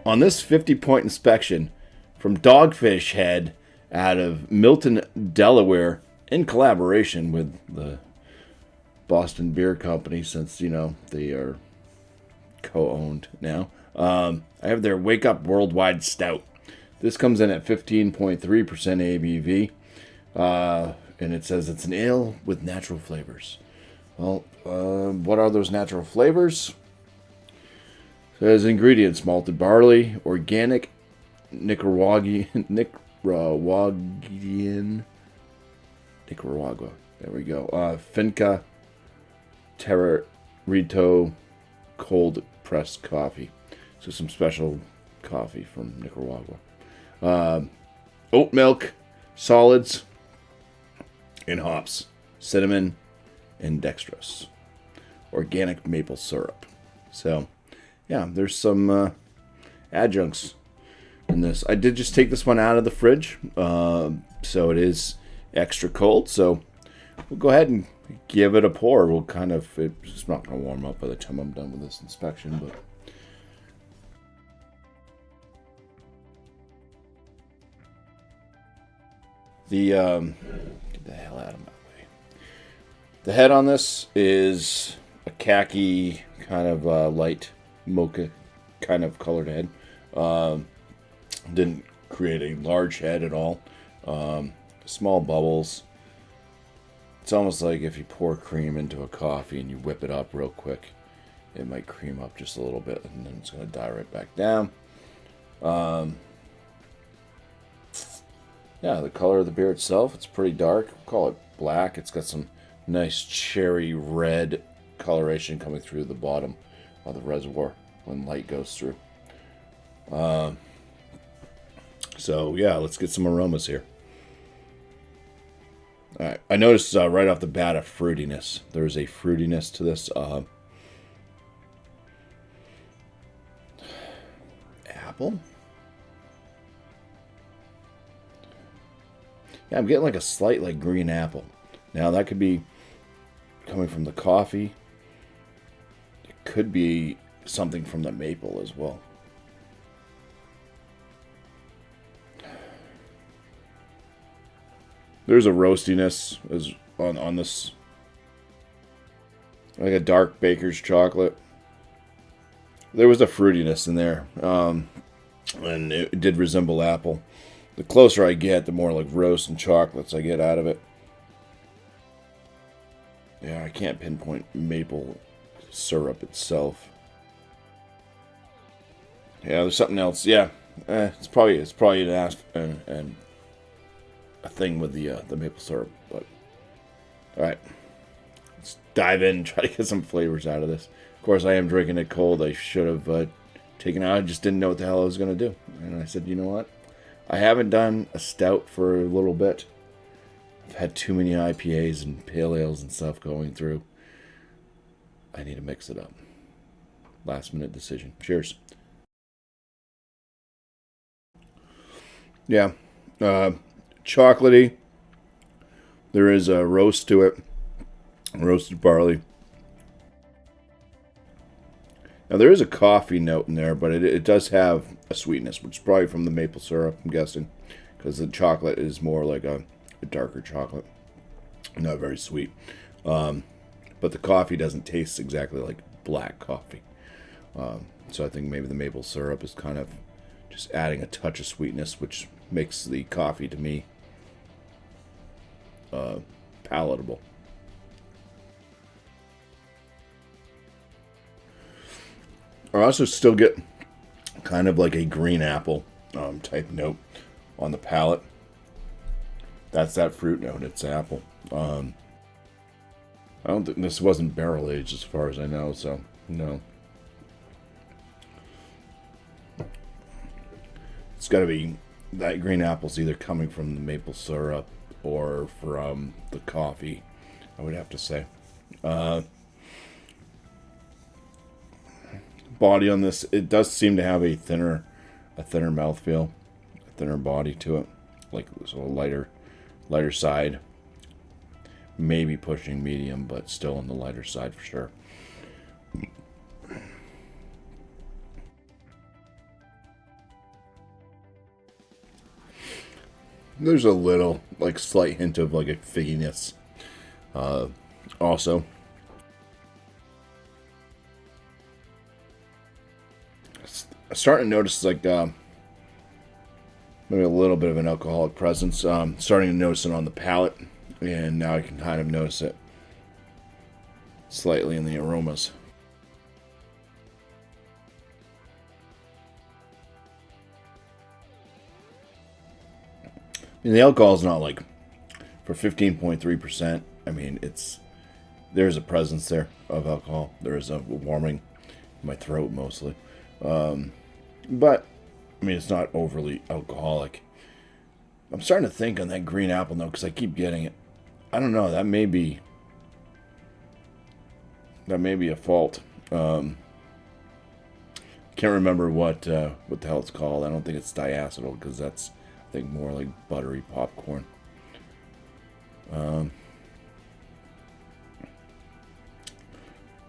On this 50-point inspection from Dogfish Head out of Milton, Delaware, in collaboration with the Boston Beer Company, since, you know, they are co-owned now. I have their Wake Up World Wide Stout. This comes in at 15.3% ABV. And it says it's an ale with natural flavors. Well, what are those natural flavors? It says ingredients: malted barley, organic Nicaraguan. Nicaragua. There we go. Finca Terrerito cold pressed coffee. So some special coffee from Nicaragua. Oat milk, solids, and hops, cinnamon, and dextrose. Organic maple syrup. So, yeah, there's some adjuncts in this. I did just take this one out of the fridge, so it is extra cold. So we'll go ahead and give it a pour. We'll kind of, it's not going to warm up by the time I'm done with this inspection, but get the hell out of my way. The head on this is a khaki kind of light mocha kind of colored head. Didn't create a large head at all. Small bubbles. It's almost like if you pour cream into a coffee and you whip it up real quick, it might cream up just a little bit, and then it's going to die right back down. Yeah, the color of the beer itself, it's pretty dark. We'll call it black. It's got some nice cherry red coloration coming through the bottom of the reservoir when light goes through. So, yeah, let's get some aromas here. All right, I noticed right off the bat a fruitiness. There's a fruitiness to this. Apple? Yeah, I'm getting like a slight like green apple. Now that could be coming from the coffee. It could be something from the maple as well. There's a roastiness as on this, like a dark baker's chocolate. There was a fruitiness in there, and it did resemble apple. The closer I get, the more like roast and chocolates I get out of it. Yeah, I can't pinpoint maple syrup itself. Yeah, there's something else. Yeah, it's probably an a thing with the maple syrup. But all right, let's dive in and try to get some flavors out of this. Of course, I am drinking it cold. I should have taken it out. I just didn't know what the hell I was gonna do, and I said, you know what? I haven't done a stout for a little bit. I've had too many IPAs and pale ales and stuff going through. I need to mix it up. Last minute decision. Cheers. Yeah. Chocolatey. There is a roast to it. Roasted barley. Now there is a coffee note in there, but it does have a sweetness, which is probably from the maple syrup, I'm guessing, because the chocolate is more like a darker chocolate, not very sweet. But the coffee doesn't taste exactly like black coffee. So I think maybe the maple syrup is kind of just adding a touch of sweetness, which makes the coffee to me palatable. I also still get kind of like a green apple type note on the palate. That's that fruit note. It's apple. I don't think this wasn't barrel aged as far as I know, so no. It's got to be that green apple's either coming from the maple syrup or from the coffee, I would have to say. Body on this, it does seem to have a thinner mouthfeel, a thinner body to it, like so a lighter side, maybe pushing medium, but still on the lighter side for sure. There's a little, like, slight hint of, like, a figginess. Also, I'm starting to notice, like, maybe a little bit of an alcoholic presence. Starting to notice it on the palate, and now I can kind of notice it slightly in the aromas. And the alcohol is not like, for 15.3%. I mean, there's a presence there of alcohol. There is a warming in my throat mostly, but I mean, it's not overly alcoholic. I'm starting to think on that green apple note because I keep getting it. I don't know. That may be a fault. Can't remember what the hell it's called. I don't think it's diacetyl because that's, I think, more like buttery popcorn.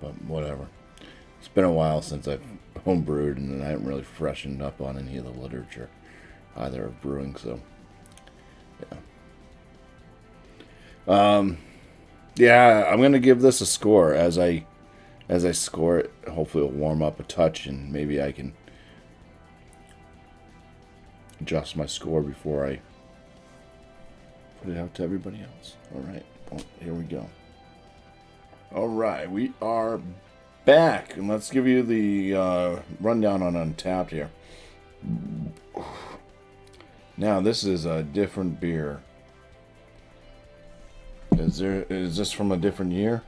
But whatever. It's been a while since I've homebrewed, and I haven't really freshened up on any of the literature either of brewing. So, yeah, I'm gonna give this a score. As I score it, hopefully it'll warm up a touch, and maybe I can adjust my score before I put it out to everybody else. All right, well, here we go. All right, we are back, and let's give you the rundown on Untapped here. Now, this is a different beer. Is this from a different year?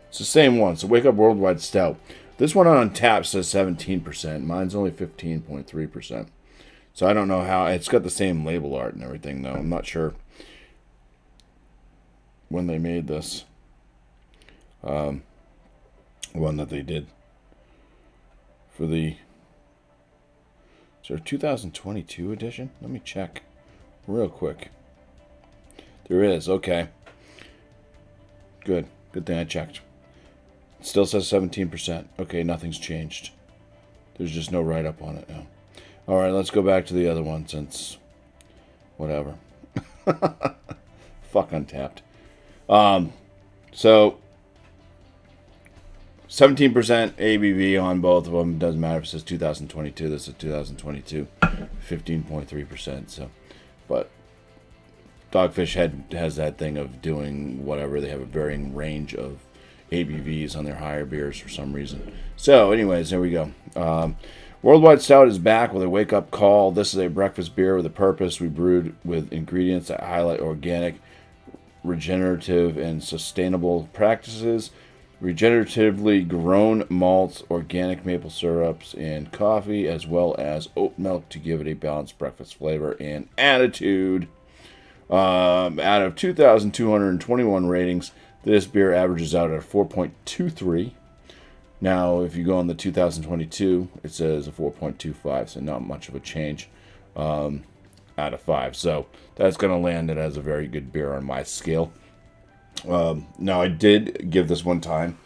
It's the same one. So Up World Wide Stout. This one on Untapped says 17%. Mine's only 15.3%. So I don't know how. It's got the same label art and everything, though. I'm not sure when they made this. One that they did for the... Is there a 2022 edition? Let me check real quick. There is. Okay. Good. Good thing I checked. It still says 17%. Okay, nothing's changed. There's just no write-up on it now. All right, let's go back to the other one since... Whatever. Fuck Untapped. So... 17% ABV on both of them. Doesn't matter if it says 2022. This is 2022. 15.3%. So, but Dogfish Head has that thing of doing whatever. They have a varying range of ABVs on their higher beers for some reason. So, anyways, there we go. Worldwide Stout is back with a wake-up call. This is a breakfast beer with a purpose. We brewed with ingredients that highlight organic, regenerative, and sustainable practices. Regeneratively grown malts, organic maple syrups, and coffee, as well as oat milk to give it a balanced breakfast flavor and attitude. Out of 2,221 ratings, this beer averages out at a 4.23. Now, if you go on the 2022, it says a 4.25, so not much of a change out of 5. So that's going to land it as a very good beer on my scale. Now, I did give this one time,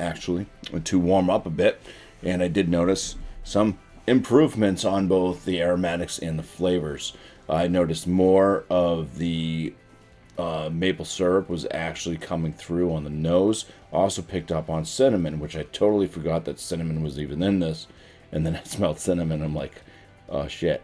actually, to warm up a bit, and I did notice some improvements on both the aromatics and the flavors. I noticed more of the maple syrup was actually coming through on the nose. Also picked up on cinnamon, which I totally forgot that cinnamon was even in this, and then I smelled cinnamon. I'm like, oh shit,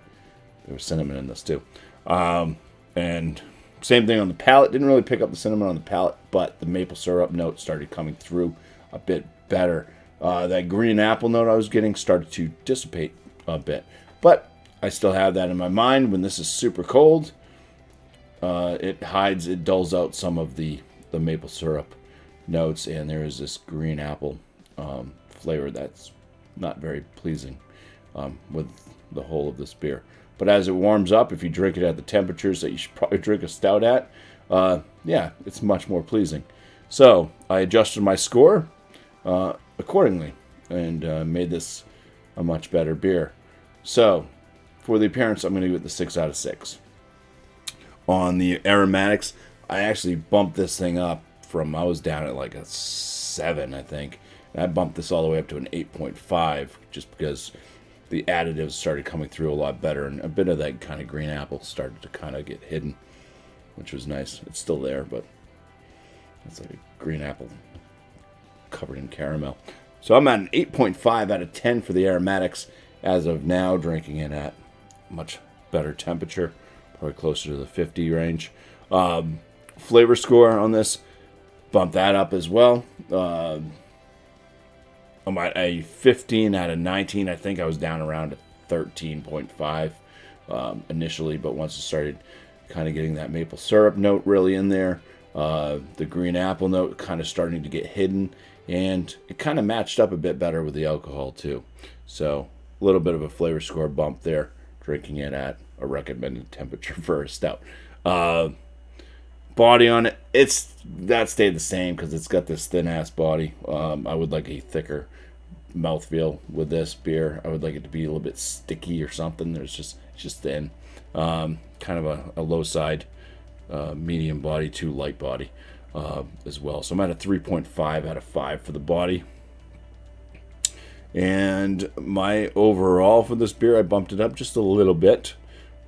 there was cinnamon in this too. And same thing on the palate. Didn't really pick up the cinnamon on the palate, but the maple syrup note started coming through a bit better. That green apple note I was getting started to dissipate a bit. But I still have that in my mind. When this is super cold, it dulls out some of the maple syrup notes, and there is this green apple flavor that's not very pleasing with the whole of this beer. But as it warms up, if you drink it at the temperatures that you should probably drink a stout at, yeah, it's much more pleasing. So I adjusted my score accordingly and made this a much better beer. So for the appearance, I'm going to give it the 6 out of 6. On the aromatics, I actually bumped this thing up from, I was down at like a 7, I think. And I bumped this all the way up to an 8.5 just because the additives started coming through a lot better, and a bit of that kind of green apple started to kind of get hidden, which was nice. It's still there, but it's like a green apple covered in caramel. So I'm at an 8.5 out of 10 for the aromatics as of now, drinking it at much better temperature, probably closer to the 50 range. Flavor score on this, bump that up as well. I'm at a 15 out of 19. I think I was down around a 13.5 initially, but once it started kind of getting that maple syrup note really in there, the green apple note kind of starting to get hidden, and it kind of matched up a bit better with the alcohol too. So a little bit of a flavor score bump there, drinking it at a recommended temperature for a stout. Body on it, that stayed the same because it's got this thin ass body. I would like a thicker mouthfeel with this beer. I would like it to be a little bit sticky or something. It's just thin, kind of a low side, medium body to light body as well. So I'm at a 3.5 out of 5 for the body. And my overall for this beer, I bumped it up just a little bit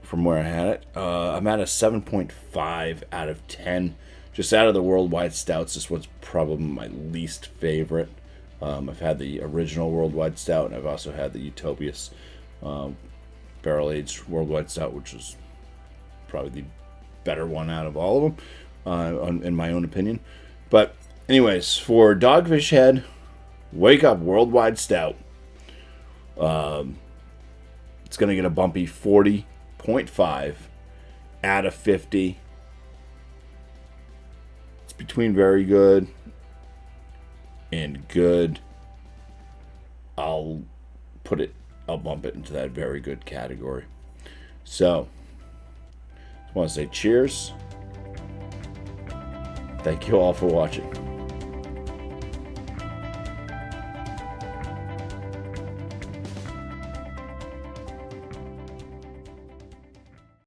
from where I had it. I'm at a 7.5 out of 10. Just out of the worldwide stouts, this one's probably my least favorite. I've had the original worldwide stout, and I've also had the Utopias barrel-aged worldwide stout, which is probably the better one out of all of them, in my own opinion. But anyways, for Dogfish Head Wake Up Worldwide Stout, it's going to get a bumpy 40.5 out of 50. It's between very good and good. I'll bump it into that very good category. So, I want to say cheers. Thank you all for watching.